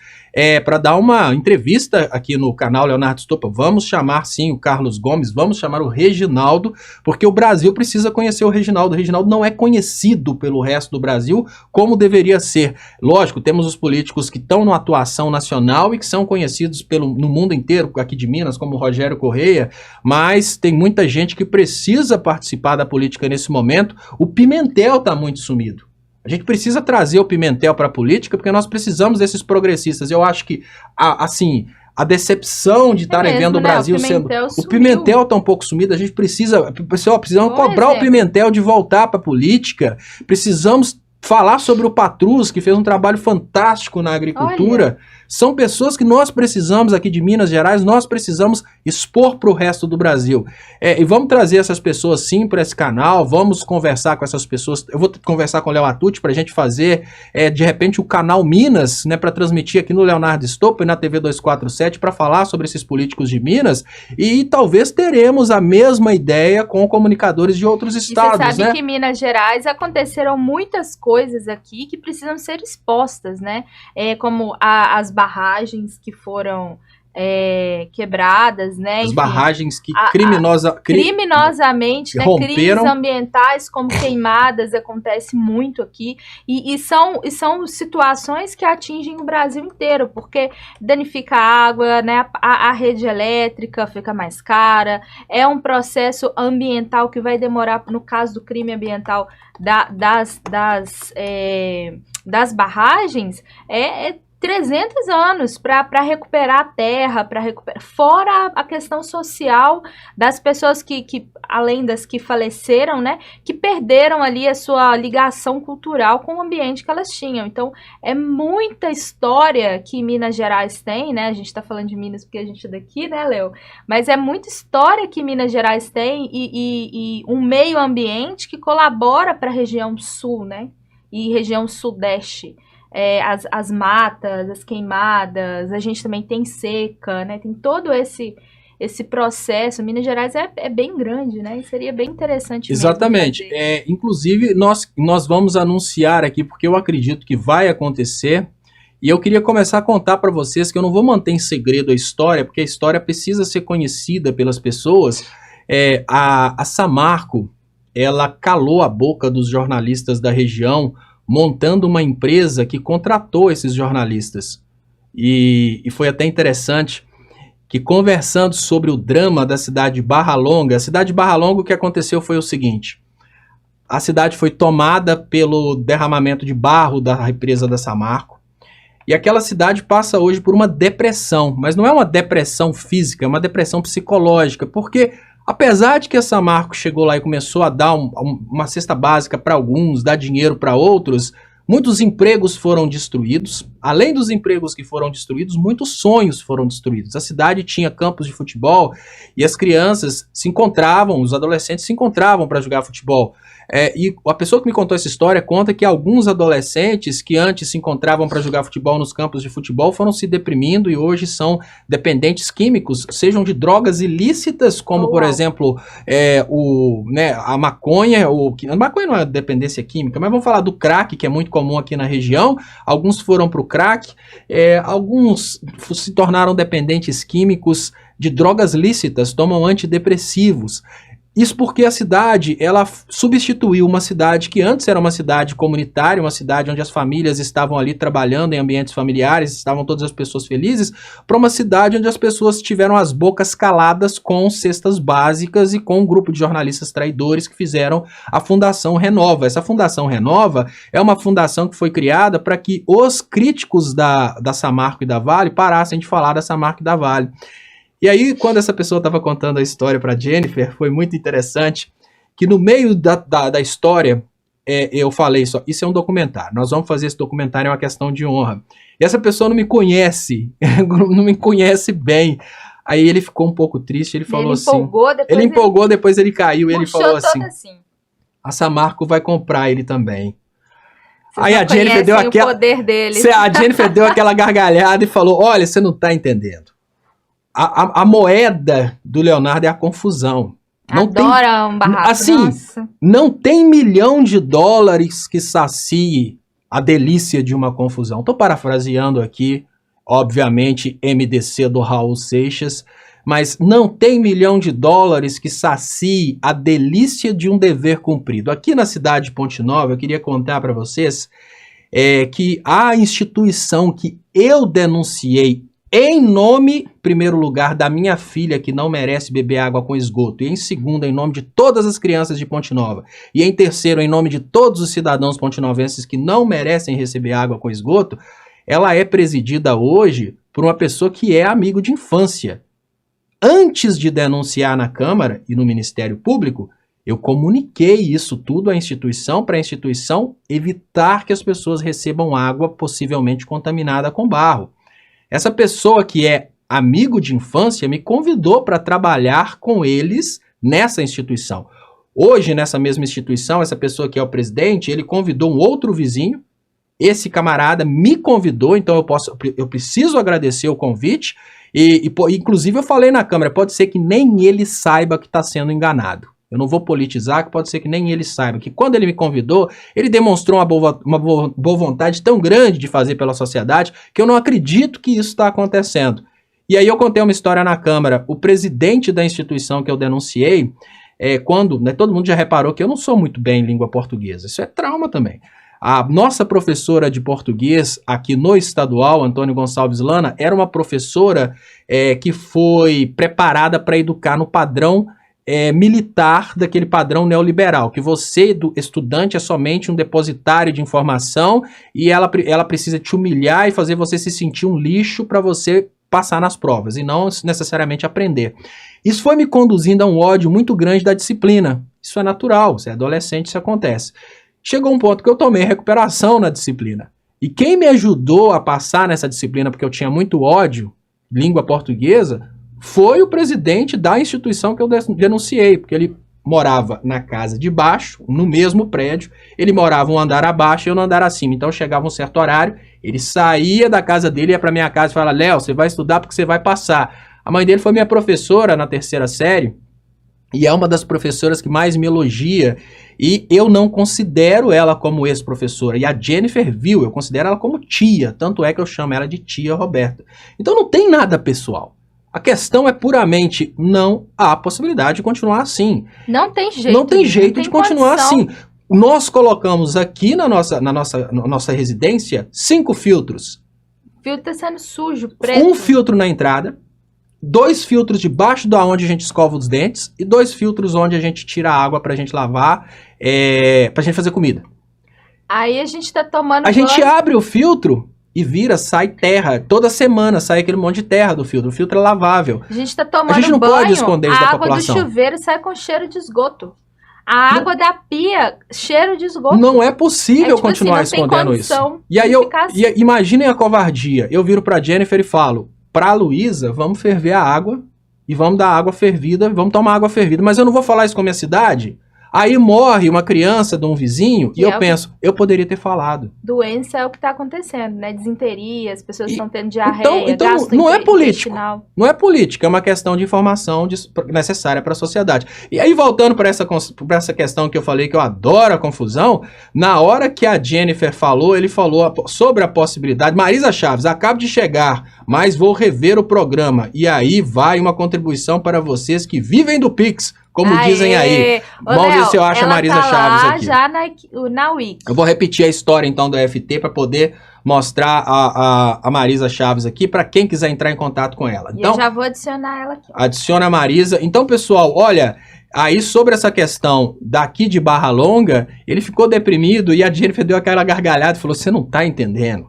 Speaker 1: para dar uma entrevista aqui no canal Leonardo Stoppa. Vamos chamar sim o Carlos Gomes, vamos chamar o Reginaldo, porque o Brasil precisa conhecer o Reginaldo. O Reginaldo não é conhecido pelo resto do Brasil como deveria ser. Lógico, temos os políticos que estão numa atuação nacional e que são conhecidos no mundo inteiro, aqui de Minas, como o Rogério Correia, mas tem muita gente que precisa participar da política nesse momento. O Pimentel está muito sumido. A gente precisa trazer o Pimentel para a política porque nós precisamos desses progressistas. Eu acho que, assim, a decepção de estarem vendo o Brasil sendo... O Pimentel está um pouco sumido, a gente precisa... Pessoal, precisamos cobrar o Pimentel de voltar para a política. Precisamos falar sobre o Patrus, que fez um trabalho fantástico na agricultura. Olha. São pessoas que nós precisamos aqui de Minas Gerais, nós precisamos expor para o resto do Brasil. E vamos trazer essas pessoas sim para esse canal, vamos conversar com essas pessoas. Eu vou conversar com o Léo Atucci para a gente fazer, de repente, o canal Minas, né, para transmitir aqui no Leonardo Stoppa e na TV 247 para falar sobre esses políticos de Minas. E talvez teremos a mesma ideia com comunicadores de outros estados.
Speaker 2: E você sabe que em Minas Gerais aconteceram muitas coisas aqui que precisam ser expostas, né? Como as barragens que foram quebradas, né?
Speaker 1: As barragens que
Speaker 2: criminosamente, né,
Speaker 1: romperam.
Speaker 2: Crimes ambientais como queimadas acontece muito aqui e são situações que atingem o Brasil inteiro, porque danifica a água, né, a rede elétrica fica mais cara, é um processo ambiental que vai demorar, no caso do crime ambiental das barragens, 300 anos para recuperar a terra, fora a questão social das pessoas que, além das que faleceram, né, que perderam ali a sua ligação cultural com o ambiente que elas tinham. Então, é muita história que Minas Gerais tem, né, a gente está falando de Minas porque a gente é daqui, né, Léo? Mas é muita história que Minas Gerais tem e um meio ambiente que colabora para a região sul, né, e região sudeste. As matas, as queimadas, a gente também tem seca, né? Tem todo esse processo. Minas Gerais é bem grande, né? E seria bem interessante.
Speaker 1: Exatamente. Inclusive, nós vamos anunciar aqui, porque eu acredito que vai acontecer. E eu queria começar a contar para vocês que eu não vou manter em segredo a história, porque a história precisa ser conhecida pelas pessoas. A Samarco, ela calou a boca dos jornalistas da região, montando uma empresa que contratou esses jornalistas. E foi até interessante que, conversando sobre o drama da cidade de Barra Longa, a cidade de Barra Longa, o que aconteceu foi o seguinte: a cidade foi tomada pelo derramamento de barro da represa da Samarco, e aquela cidade passa hoje por uma depressão, mas não é uma depressão física, é uma depressão psicológica, porque apesar de que a Samarco chegou lá e começou a dar uma cesta básica para alguns, dar dinheiro para outros, muitos empregos foram destruídos. Além dos empregos que foram destruídos, muitos sonhos foram destruídos. A cidade tinha campos de futebol e as crianças se encontravam, os adolescentes se encontravam para jogar futebol. E a pessoa que me contou essa história conta que alguns adolescentes que antes se encontravam para jogar futebol nos campos de futebol foram se deprimindo e hoje são dependentes químicos, sejam de drogas ilícitas, como por exemplo a maconha. A maconha não é dependência química, mas vamos falar do crack, que é muito comum aqui na região. Alguns foram para o crack, alguns se tornaram dependentes químicos de drogas lícitas, tomam antidepressivos. Isso porque a cidade, ela substituiu uma cidade que antes era uma cidade comunitária, uma cidade onde as famílias estavam ali trabalhando em ambientes familiares, estavam todas as pessoas felizes, para uma cidade onde as pessoas tiveram as bocas caladas com cestas básicas e com um grupo de jornalistas traidores que fizeram a Fundação Renova. Essa Fundação Renova é uma fundação que foi criada para que os críticos da Samarco e da Vale parassem de falar da Samarco e da Vale. E aí, quando essa pessoa estava contando a história para Jennifer, foi muito interessante, que no meio da história, eu falei só, isso é um documentário, nós vamos fazer esse documentário, é uma questão de honra. E essa pessoa não me conhece, não me conhece bem. Aí ele ficou um pouco triste, ele falou assim... Ele empolgou, depois ele caiu, e ele falou assim, a Samarco vai comprar ele também. Aí a Jennifer deu o poder dele. A Jennifer deu aquela gargalhada e falou, olha, você não está entendendo. A moeda do Leonardo é a confusão.
Speaker 2: Adora um barraco,
Speaker 1: assim,
Speaker 2: nossa.
Speaker 1: Não tem $1 milhão que sacie a delícia de uma confusão. Tô parafraseando aqui, obviamente, MDC do Raul Seixas, mas não tem $1 milhão que sacie a delícia de um dever cumprido. Aqui na cidade de Ponte Nova, eu queria contar para vocês que a instituição que eu denunciei em nome, em primeiro lugar, da minha filha, que não merece beber água com esgoto, e em segundo, em nome de todas as crianças de Ponte Nova, e em terceiro, em nome de todos os cidadãos pontinovenses que não merecem receber água com esgoto, ela é presidida hoje por uma pessoa que é amigo de infância. Antes de denunciar na Câmara e no Ministério Público, eu comuniquei isso tudo à instituição, para a instituição evitar que as pessoas recebam água possivelmente contaminada com barro. Essa pessoa que é amigo de infância me convidou para trabalhar com eles nessa instituição. Hoje, nessa mesma instituição, essa pessoa que é o presidente, ele convidou um outro vizinho, esse camarada me convidou, então eu preciso agradecer o convite, e inclusive eu falei na Câmara, pode ser que nem ele saiba que está sendo enganado. Eu não vou politizar, que pode ser que nem ele saiba, que quando ele me convidou, ele demonstrou uma boa vontade tão grande de fazer pela sociedade, que eu não acredito que isso está acontecendo. E aí eu contei uma história na Câmara, o presidente da instituição que eu denunciei, todo mundo já reparou que eu não sou muito bem em língua portuguesa, isso é trauma também. A nossa professora de português aqui no estadual, Antônio Gonçalves Lana, era uma professora que foi preparada para educar no padrão militar, daquele padrão neoliberal, que você, estudante, é somente um depositário de informação e ela precisa te humilhar e fazer você se sentir um lixo para você passar nas provas e não necessariamente aprender. Isso foi me conduzindo a um ódio muito grande da disciplina. Isso é natural, você é adolescente, isso acontece. Chegou um ponto que eu tomei recuperação na disciplina. E quem me ajudou a passar nessa disciplina, porque eu tinha muito ódio, língua portuguesa, foi o presidente da instituição que eu denunciei, porque ele morava na casa de baixo, no mesmo prédio, ele morava um andar abaixo e eu no andar acima, então chegava um certo horário, ele saía da casa dele, ia pra minha casa e falava, Léo, você vai estudar porque você vai passar. A mãe dele foi minha professora na 3ª série, e é uma das professoras que mais me elogia, e eu não considero ela como ex-professora, e a Jennifer viu, eu considero ela como tia, tanto é que eu chamo ela de tia Roberta. Então não tem nada pessoal. A questão é puramente, não há possibilidade de continuar assim.
Speaker 2: Não tem jeito.
Speaker 1: Não tem jeito de continuar assim. Nós colocamos aqui na nossa residência 5 filtros.
Speaker 2: O filtro está sendo sujo, preto.
Speaker 1: Um filtro na entrada, 2 filtros debaixo da onde a gente escova os dentes e 2 filtros onde a gente tira a água pra gente lavar, pra gente fazer comida.
Speaker 2: Aí a gente tá tomando
Speaker 1: A gente abre o filtro e sai terra. Toda semana sai aquele monte de terra do filtro. O filtro é lavável.
Speaker 2: A gente tá tomando banho,
Speaker 1: a gente não pode esconder isso da população.
Speaker 2: A água do chuveiro sai com cheiro de esgoto. A água da pia, cheiro de esgoto.
Speaker 1: Não é possível continuar escondendo isso. E aí imaginem a covardia. Eu viro pra Jennifer e falo, pra Luísa, vamos ferver a água e vamos dar água fervida, vamos tomar água fervida. Mas eu não vou falar isso com a minha cidade. Aí morre uma criança de um vizinho e eu penso, eu poderia ter falado.
Speaker 2: Doença é o que está acontecendo, né? Disenteria, as pessoas estão tendo diarreia,
Speaker 1: então não é político. Não é política, é uma questão de informação necessária para a sociedade. E aí, voltando para essa questão que eu falei que eu adoro a confusão, na hora que a Jennifer falou, ele falou sobre a possibilidade. Marisa Chaves, acabo de chegar, mas vou rever o programa. E aí vai uma contribuição para vocês que vivem do Pix. Como dizem aí. Vamos ver se eu acho a Marisa Chaves aqui.
Speaker 2: Já na Wiki.
Speaker 1: Eu vou repetir a história então do FT para poder mostrar a Marisa Chaves aqui para quem quiser entrar em contato com ela. Então,
Speaker 2: eu já vou adicionar ela aqui.
Speaker 1: Adiciona a Marisa. Então, pessoal, olha, aí sobre essa questão daqui de Barra Longa, ele ficou deprimido e a Jennifer deu aquela gargalhada e falou, você não tá entendendo.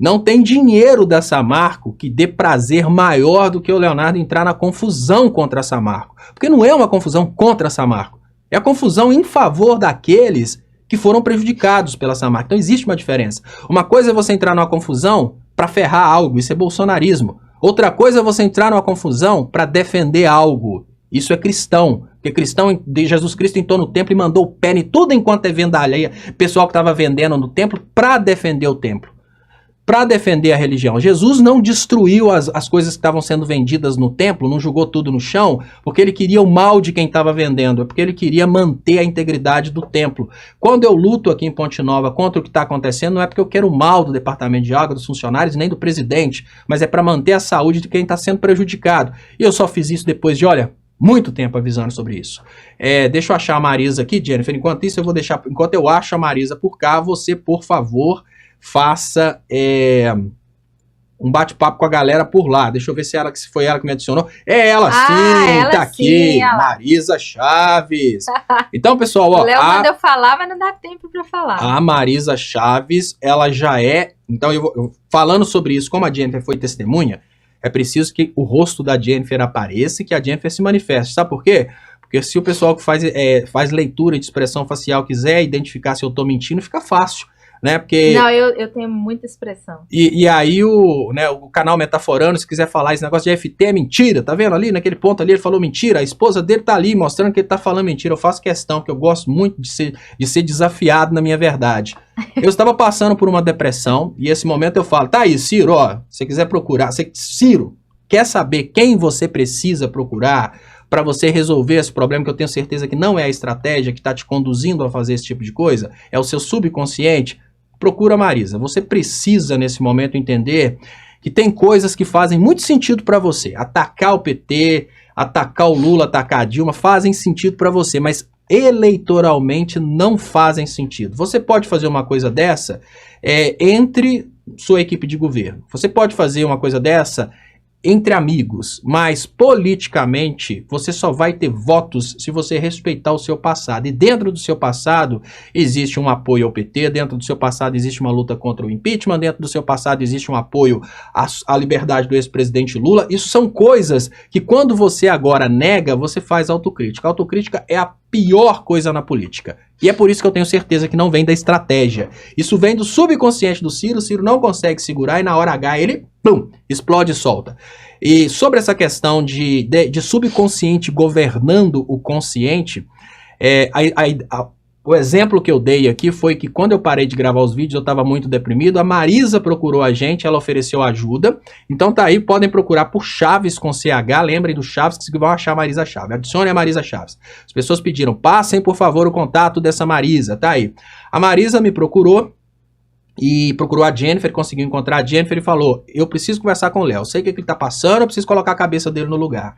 Speaker 1: Não tem dinheiro da Samarco que dê prazer maior do que o Leonardo entrar na confusão contra a Samarco. Porque não é uma confusão contra a Samarco. É a confusão em favor daqueles que foram prejudicados pela Samarco. Então existe uma diferença. Uma coisa é você entrar numa confusão para ferrar algo. Isso é bolsonarismo. Outra coisa é você entrar numa confusão para defender algo. Isso é cristão. Porque cristão, Jesus Cristo entrou no templo e mandou o pé em tudo enquanto é venda alheia. Pessoal que estava vendendo no templo para defender o templo. para defender a religião. Jesus não destruiu as coisas que estavam sendo vendidas no templo, não jogou tudo no chão, porque ele queria o mal de quem estava vendendo, é porque ele queria manter a integridade do templo. Quando eu luto aqui em Ponte Nova contra o que está acontecendo, não é porque eu quero o mal do departamento de água, dos funcionários, nem do presidente, mas é para manter a saúde de quem está sendo prejudicado. E eu só fiz isso depois de, olha, muito tempo avisando sobre isso. Deixa eu achar a Marisa aqui, Jennifer. Enquanto isso, enquanto eu acho a Marisa por cá, você, por favor, faça um bate-papo com a galera por lá. Deixa eu ver se foi ela que me adicionou. É ela sim,
Speaker 2: ela
Speaker 1: tá
Speaker 2: sim,
Speaker 1: aqui.
Speaker 2: ela.
Speaker 1: Marisa Chaves. Então, pessoal, ó.
Speaker 2: O Léo manda eu falar, mas não dá tempo pra falar.
Speaker 1: A Marisa Chaves, ela já é... Então, falando sobre isso, como a Jennifer foi testemunha, é preciso que o rosto da Jennifer apareça e que a Jennifer se manifeste. Sabe por quê? Porque se o pessoal que faz leitura de expressão facial quiser identificar se eu tô mentindo, fica fácil. Né? Porque...
Speaker 2: Não, eu tenho muita expressão.
Speaker 1: E aí o canal Metaforando, se quiser falar esse negócio de FT é mentira, tá vendo ali? Naquele ponto ali ele falou mentira, a esposa dele tá ali mostrando que ele tá falando mentira. Eu faço questão, porque eu gosto muito de ser desafiado na minha verdade. Eu estava passando por uma depressão e esse momento eu falo, tá aí, Ciro, ó, se você quiser procurar, Ciro, quer saber quem você precisa procurar para você resolver esse problema, que eu tenho certeza que não é a estratégia que está te conduzindo a fazer esse tipo de coisa, é o seu subconsciente. Procura a Marisa. Você precisa, nesse momento, entender que tem coisas que fazem muito sentido para você. Atacar o PT, atacar o Lula, atacar a Dilma, fazem sentido para você, mas eleitoralmente não fazem sentido. Você pode fazer uma coisa dessa entre sua equipe de governo. Você pode fazer uma coisa dessa entre amigos, mas politicamente você só vai ter votos se você respeitar o seu passado. E dentro do seu passado existe um apoio ao PT, dentro do seu passado existe uma luta contra o impeachment, dentro do seu passado existe um apoio à liberdade do ex-presidente Lula. Isso são coisas que quando você agora nega, você faz autocrítica. A autocrítica é a pior coisa na política. E é por isso que eu tenho certeza que não vem da estratégia. Isso vem do subconsciente do Ciro. O Ciro não consegue segurar e na hora H ele, pum, explode e solta. E sobre essa questão de subconsciente governando o consciente, o exemplo que eu dei aqui foi que quando eu parei de gravar os vídeos eu estava muito deprimido, a Marisa procurou a gente, ela ofereceu ajuda, então tá aí, podem procurar por Chaves com CH, lembrem do Chaves que vão achar a Marisa Chaves, adicione a Marisa Chaves. As pessoas pediram, passem por favor o contato dessa Marisa, tá aí. A Marisa me procurou e procurou a Jennifer, conseguiu encontrar a Jennifer e falou, eu preciso conversar com o Léo, sei o que ele tá passando, eu preciso colocar a cabeça dele no lugar.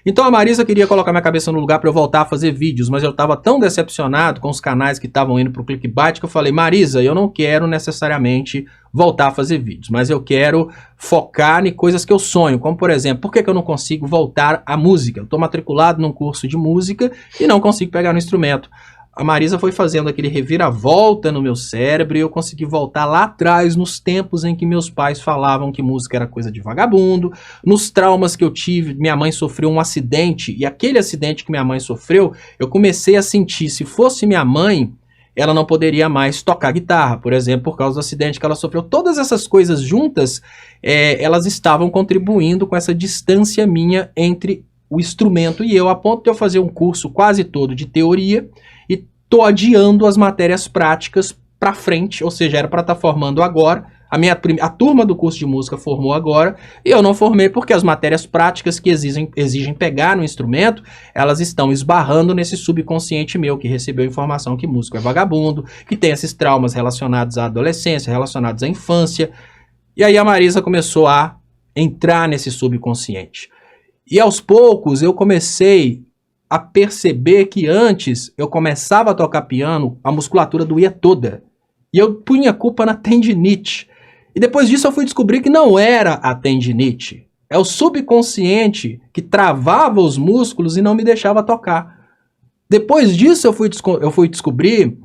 Speaker 1: Então a Marisa queria colocar minha cabeça no lugar para eu voltar a fazer vídeos, mas eu estava tão decepcionado com os canais que estavam indo pro clickbait que eu falei, Marisa, eu não quero necessariamente voltar a fazer vídeos, mas eu quero focar em coisas que eu sonho, como por exemplo, por que eu não consigo voltar à música? Eu estou matriculado num curso de música e não consigo pegar no instrumento. A Marisa foi fazendo aquele reviravolta no meu cérebro e eu consegui voltar lá atrás, nos tempos em que meus pais falavam que música era coisa de vagabundo, nos traumas que eu tive, minha mãe sofreu um acidente, e aquele acidente que minha mãe sofreu, eu comecei a sentir, se fosse minha mãe, ela não poderia mais tocar guitarra, por exemplo, por causa do acidente que ela sofreu. Todas essas coisas juntas, elas estavam contribuindo com essa distância minha entre o instrumento e eu, a ponto de eu fazer um curso quase todo de teoria, e tô adiando as matérias práticas para frente, ou seja, era para estar formando agora, a turma do curso de música formou agora, e eu não formei porque as matérias práticas que exigem pegar no instrumento, elas estão esbarrando nesse subconsciente meu, que recebeu informação que músico é vagabundo, que tem esses traumas relacionados à adolescência, relacionados à infância, e aí a Marisa começou a entrar nesse subconsciente. E aos poucos eu comecei a perceber que antes eu começava a tocar piano, a musculatura doía toda. E eu punha a culpa na tendinite. E depois disso eu fui descobrir que não era a tendinite. É o subconsciente que travava os músculos e não me deixava tocar. Depois disso eu fui descobrir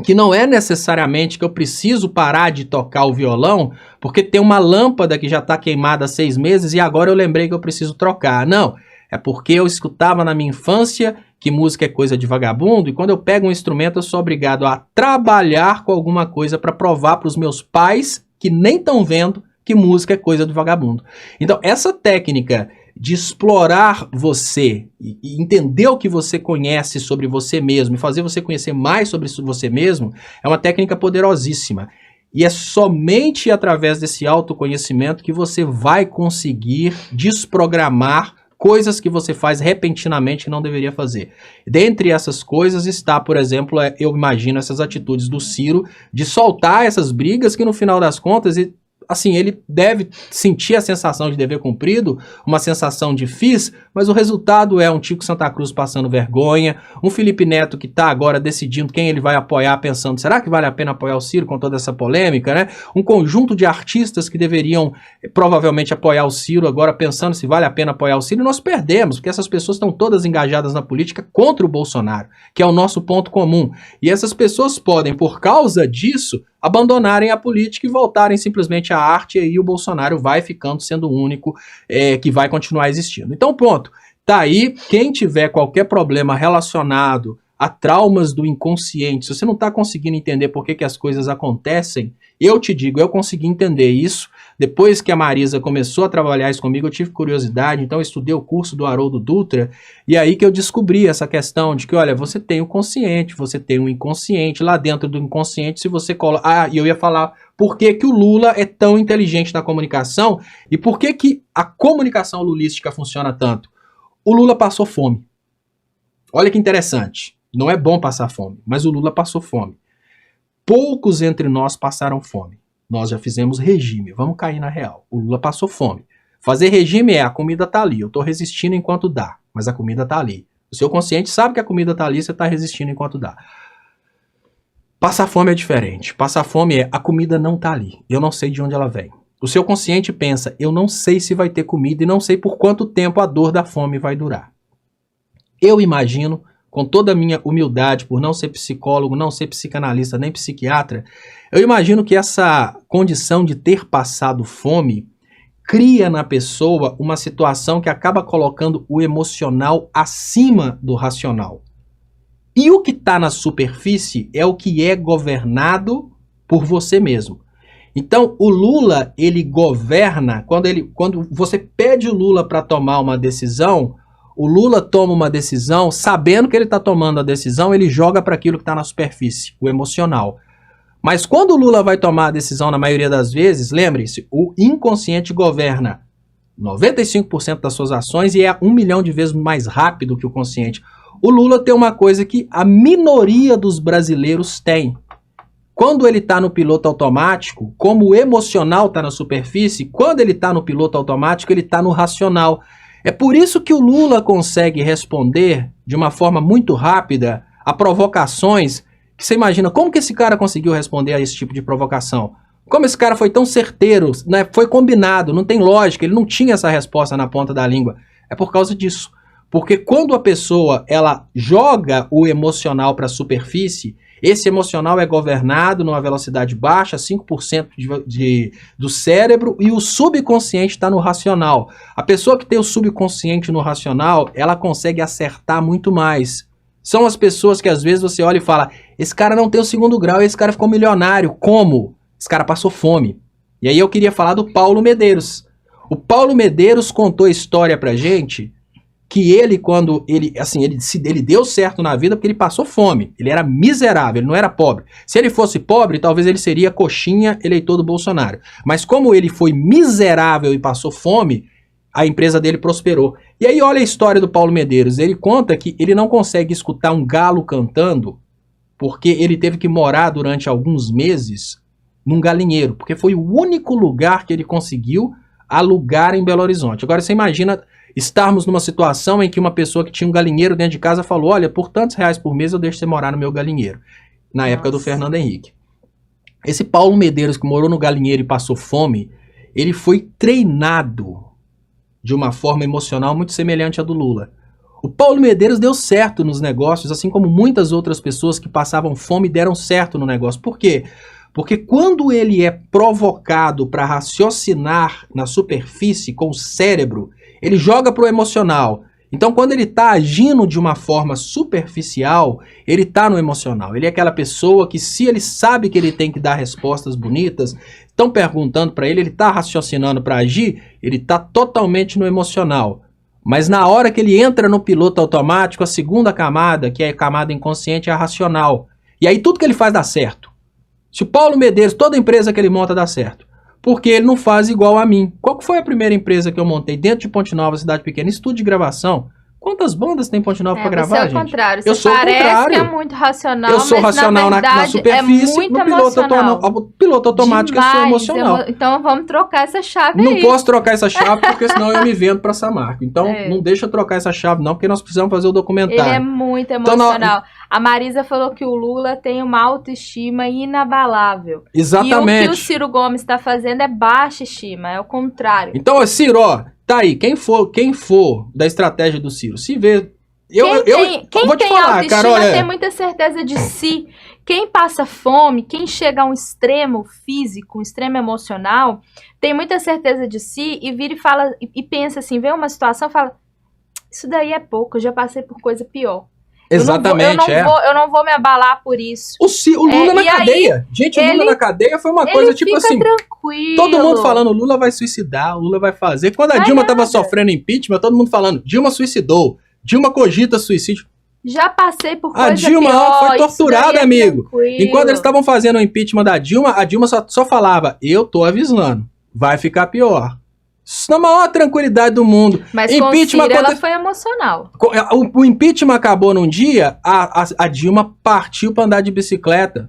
Speaker 1: que não é necessariamente que eu preciso parar de tocar o violão porque tem uma lâmpada que já está queimada há 6 meses e agora eu lembrei que eu preciso trocar. Não. É porque eu escutava na minha infância que música é coisa de vagabundo e quando eu pego um instrumento eu sou obrigado a trabalhar com alguma coisa para provar para os meus pais que nem estão vendo que música é coisa de vagabundo. Então essa técnica de explorar você e entender o que você conhece sobre você mesmo e fazer você conhecer mais sobre você mesmo é uma técnica poderosíssima. E é somente através desse autoconhecimento que você vai conseguir desprogramar coisas que você faz repentinamente que não deveria fazer. Dentre essas coisas está, por exemplo, eu imagino essas atitudes do Ciro de soltar essas brigas que no final das contas, assim, ele deve sentir a sensação de dever cumprido, uma sensação de fiz, mas o resultado é um Tico Santa Cruz passando vergonha, um Felipe Neto que está agora decidindo quem ele vai apoiar, pensando, será que vale a pena apoiar o Ciro com toda essa polêmica, né? Um conjunto de artistas que deveriam provavelmente apoiar o Ciro, agora pensando se vale a pena apoiar o Ciro, e nós perdemos, porque essas pessoas estão todas engajadas na política contra o Bolsonaro, que é o nosso ponto comum. E essas pessoas podem, por causa disso, abandonarem a política e voltarem simplesmente à arte, e aí o Bolsonaro vai ficando sendo o único que vai continuar existindo. Então, ponto. Tá aí, quem tiver qualquer problema relacionado a traumas do inconsciente, se você não está conseguindo entender por que as coisas acontecem, eu te digo, eu consegui entender isso. Depois que a Marisa começou a trabalhar isso comigo, eu tive curiosidade, então eu estudei o curso do Haroldo Dutra, e aí que eu descobri essa questão de que, olha, você tem o consciente, você tem o inconsciente, lá dentro do inconsciente, se você coloca... Ah, e eu ia falar por que que o Lula é tão inteligente na comunicação, e por que que a comunicação lulística funciona tanto. O Lula passou fome. Olha que interessante, não é bom passar fome, mas o Lula passou fome. Poucos entre nós passaram fome. Nós já fizemos regime, vamos cair na real. O Lula passou fome. Fazer regime a comida tá ali, eu tô resistindo enquanto dá, mas a comida tá ali. O seu consciente sabe que a comida tá ali, você tá resistindo enquanto dá. Passar fome é diferente. Passar fome a comida não tá ali, eu não sei de onde ela vem. O seu consciente pensa, eu não sei se vai ter comida e não sei por quanto tempo a dor da fome vai durar. Eu imagino, com toda a minha humildade, por não ser psicólogo, não ser psicanalista, nem psiquiatra, eu imagino que essa condição de ter passado fome cria na pessoa uma situação que acaba colocando o emocional acima do racional. E o que está na superfície é o que é governado por você mesmo. Então, o Lula, ele governa, quando você pede o Lula para tomar uma decisão, o Lula toma uma decisão, sabendo que ele está tomando a decisão, ele joga para aquilo que está na superfície, o emocional. Mas quando o Lula vai tomar a decisão, na maioria das vezes, lembre-se, o inconsciente governa 95% das suas ações e é 1 milhão de vezes mais rápido que o consciente. O Lula tem uma coisa que a minoria dos brasileiros tem. Quando ele está no piloto automático, como o emocional está na superfície, quando ele está no piloto automático, ele está no racional. É por isso que o Lula consegue responder de uma forma muito rápida a provocações que você imagina, como que esse cara conseguiu responder a esse tipo de provocação? Como esse cara foi tão certeiro, né? Foi combinado, não tem lógica, ele não tinha essa resposta na ponta da língua. É por causa disso. Porque quando a pessoa ela joga o emocional para a superfície, esse emocional é governado numa velocidade baixa, 5% do cérebro, e o subconsciente está no racional. A pessoa que tem o subconsciente no racional, ela consegue acertar muito mais. São as pessoas que às vezes você olha e fala, esse cara não tem o 2º grau, esse cara ficou milionário. Como? Esse cara passou fome. E aí eu queria falar do Paulo Medeiros. O Paulo Medeiros contou a história pra gente que ele, quando ele deu certo na vida porque ele passou fome. Ele era miserável, ele não era pobre. Se ele fosse pobre, talvez ele seria coxinha eleitor do Bolsonaro. Mas como ele foi miserável e passou fome, a empresa dele prosperou. E aí olha a história do Paulo Medeiros. Ele conta que ele não consegue escutar um galo cantando porque ele teve que morar durante alguns meses num galinheiro, porque foi o único lugar que ele conseguiu alugar em Belo Horizonte. Agora você imagina estarmos numa situação em que uma pessoa que tinha um galinheiro dentro de casa falou, olha, por tantos reais por mês eu deixo você morar no meu galinheiro. Na época do Fernando Henrique. Esse Paulo Medeiros que morou no galinheiro e passou fome, ele foi treinado de uma forma emocional muito semelhante à do Lula. O Paulo Medeiros deu certo nos negócios, assim como muitas outras pessoas que passavam fome deram certo no negócio. Por quê? Porque quando ele é provocado para raciocinar na superfície com o cérebro, ele joga para o emocional. Então, quando ele está agindo de uma forma superficial, ele está no emocional. Ele é aquela pessoa que, se ele sabe que ele tem que dar respostas bonitas, estão perguntando para ele está raciocinando para agir, ele está totalmente no emocional. Mas na hora que ele entra no piloto automático, a segunda camada, que é a camada inconsciente, é a racional. E aí tudo que ele faz dá certo. Se o Paulo Medeiros, toda empresa que ele monta dá certo. Porque ele não faz igual a mim. Qual que foi a primeira empresa que eu montei dentro de Ponte Nova, cidade pequena? Estúdio de gravação. Quantas bandas tem Ponte Nova pra gravar,
Speaker 2: você é o
Speaker 1: gente?
Speaker 2: contrário.
Speaker 1: Eu
Speaker 2: Você
Speaker 1: sou o
Speaker 2: parece
Speaker 1: contrário.
Speaker 2: que é muito racional,
Speaker 1: Eu sou
Speaker 2: mas
Speaker 1: racional
Speaker 2: na verdade
Speaker 1: superfície,
Speaker 2: é muito
Speaker 1: no piloto automático eu sou
Speaker 2: Demais.
Speaker 1: emocional.
Speaker 2: Então vamos trocar essa chave
Speaker 1: Não
Speaker 2: aí.
Speaker 1: posso trocar essa chave, porque senão eu me vendo pra Samarco. Então, não deixa eu trocar essa chave não, porque nós precisamos fazer o documentário.
Speaker 2: Ele é muito emocional. A Marisa falou que o Lula tem uma autoestima inabalável.
Speaker 1: Exatamente.
Speaker 2: E o que o Ciro Gomes está fazendo é baixa estima, é o contrário.
Speaker 1: Então, Ciro, ó, tá aí, quem for da estratégia do Ciro, se vê...
Speaker 2: Quem
Speaker 1: vou te
Speaker 2: tem
Speaker 1: falar,
Speaker 2: autoestima
Speaker 1: cara, olha...
Speaker 2: tem muita certeza de si. Quem passa fome, quem chega a um extremo físico, um extremo emocional, tem muita certeza de si e vira e fala e pensa assim, vê uma situação e fala, isso daí é pouco, eu já passei por coisa pior.
Speaker 1: Exatamente,
Speaker 2: eu não vou me abalar por isso.
Speaker 1: O Lula na cadeia. Aí, gente, o Lula na cadeia foi uma coisa tipo assim...
Speaker 2: tranquilo.
Speaker 1: Todo mundo falando, o Lula vai suicidar, o Lula vai fazer. Quando a Dilma tava sofrendo impeachment, todo mundo falando, Dilma suicidou, Dilma cogita suicídio.
Speaker 2: Já passei por coisa
Speaker 1: pior. A Dilma foi torturada, amigo.
Speaker 2: Tranquilo.
Speaker 1: Enquanto eles estavam fazendo o impeachment da Dilma, a Dilma só falava, eu tô avisando, vai ficar pior. Na maior tranquilidade do mundo.
Speaker 2: Mas impeachment com o Ciro, ela foi emocional.
Speaker 1: O impeachment acabou num dia, a Dilma partiu pra andar de bicicleta.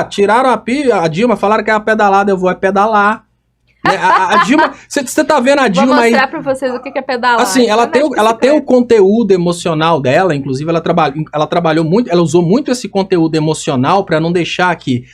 Speaker 1: Tiraram a Dilma, falaram que era pedalada, eu vou pedalar. A Dilma, você tá vendo a Dilma aí...
Speaker 2: Vou mostrar pra vocês o que é pedalar.
Speaker 1: Assim, ela tem o conteúdo emocional dela, inclusive ela trabalhou muito, ela usou muito esse conteúdo emocional pra não deixar que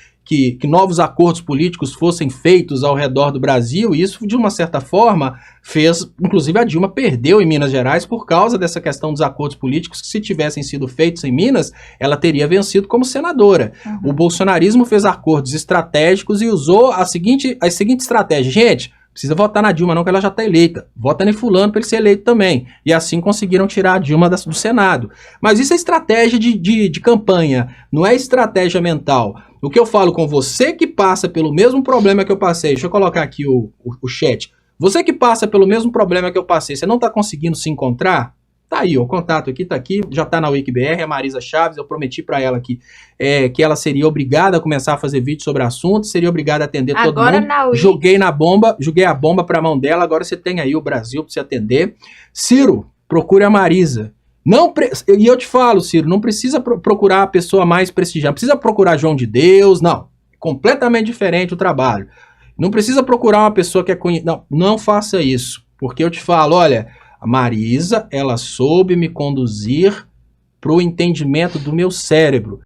Speaker 1: novos acordos políticos fossem feitos ao redor do Brasil, e isso, de uma certa forma, fez, inclusive a Dilma perdeu em Minas Gerais por causa dessa questão dos acordos políticos, que se tivessem sido feitos em Minas, ela teria vencido como senadora. Uhum. O bolsonarismo fez acordos estratégicos e usou a seguinte estratégia. Gente, precisa votar na Dilma não, que ela já está eleita. Vota em fulano para ele ser eleito também. E assim conseguiram tirar a Dilma do Senado. Mas isso é estratégia de campanha, não é estratégia mental. O que eu falo com você que passa pelo mesmo problema que eu passei, deixa eu colocar aqui o chat. Você que passa pelo mesmo problema que eu passei, você não está conseguindo se encontrar? Tá aí, ó, o contato aqui, tá aqui, já tá na WikiBR, a Marisa Chaves, eu prometi pra ela que ela seria obrigada a começar a fazer vídeo sobre o assunto, seria obrigada a atender todo mundo. Joguei a bomba pra mão dela, agora você tem aí o Brasil pra você atender. Ciro, procure a Marisa. E eu te falo, Ciro, não precisa procurar a pessoa mais prestigiada, não precisa procurar João de Deus, não. Completamente diferente o trabalho. Não precisa procurar uma pessoa que é conhecida, não faça isso, porque eu te falo, olha... A Marisa, ela soube me conduzir para o entendimento do meu cérebro.